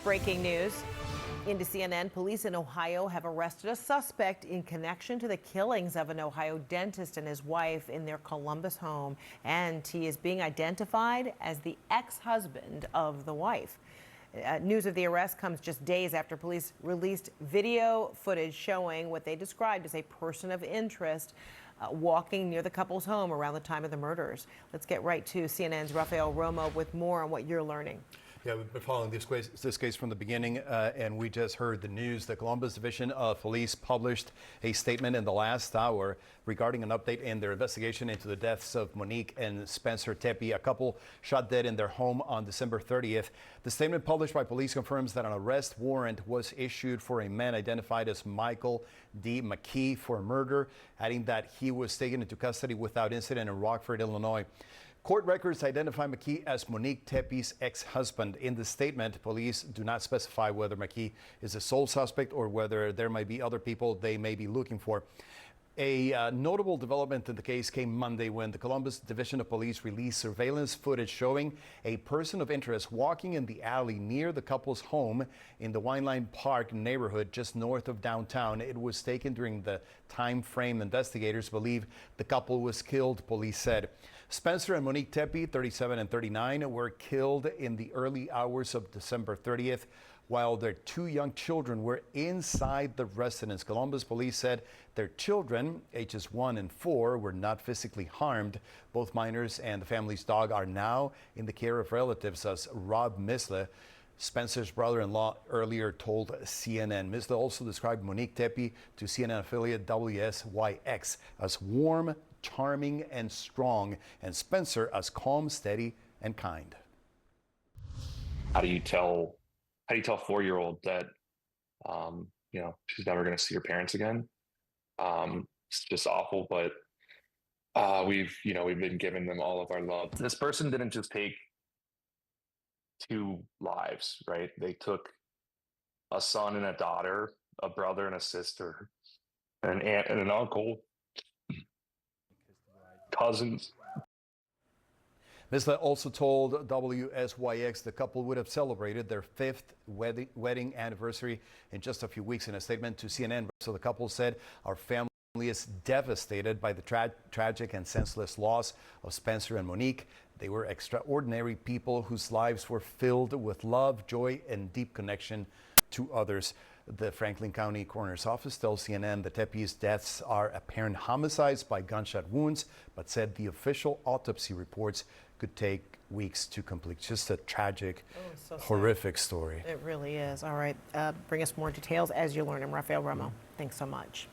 breaking news. Into CNN, police in Ohio have arrested a suspect in connection to the killings of an Ohio dentist and his wife in their Columbus home. And he is being identified as the ex-husband of the wife. News of the arrest comes just days after police released video footage showing what they described as a person of interest walking near the couple's home around the time of the murders. Let's get right to CNN's Rafael Romo with more on what you're learning. Yeah, we've been following this case from the beginning, and we just heard the news. The Columbus Division of Police published a statement in the last hour regarding an update in their investigation into the deaths of Monique and Spencer Tepe, a couple shot dead in their home on December 30th. The statement published by police confirms that an arrest warrant was issued for a man identified as Michael D. McKee for murder, adding that he was taken into custody without incident in Rockford, Illinois. Court records identify McKee as Monique Tepe's ex-husband. In the statement, police do not specify whether McKee is the sole suspect or whether there might be other people they may be looking for. A notable development in the case came Monday when the Columbus Division of Police released surveillance footage showing a person of interest walking in the alley near the couple's home in the Wineline Park neighborhood just north of downtown. It was taken during the time frame investigators believe the couple was killed, police said. Spencer and Monique Tepe, 37 and 39, were killed in the early hours of December 30th, while their two young children were inside the residence. Columbus police said their children, ages 1 and 4, were not physically harmed. Both minors and the family's dog are now in the care of relatives, as Rob Misle, Spencer's brother-in-law, earlier told CNN. Misle also described Monique Tepe to CNN affiliate WSYX as warm, charming, and strong, and Spencer as calm, steady, and kind. How do you tell a 4-year-old that she's never going to see her parents again? It's just awful, but we've been giving them all of our love. This person didn't just take 2 lives, right? They took a son and a daughter, a brother and a sister, an aunt and an uncle, cousins. Misle also told WSYX the couple would have celebrated their 5th wedding anniversary in just a few weeks. In a statement to CNN, so the couple said, "Our family is devastated by the tragic and senseless loss of Spencer and Monique. They were extraordinary people whose lives were filled with love, joy, and deep connection to others." The Franklin County Coroner's Office tells CNN the Tepe's deaths are apparent homicides by gunshot wounds, but said the official autopsy reports could take weeks to complete. Just a tragic, horrific story. It really is. All right, bring us more details as you learn. I'm Rafael Romo. Thanks so much.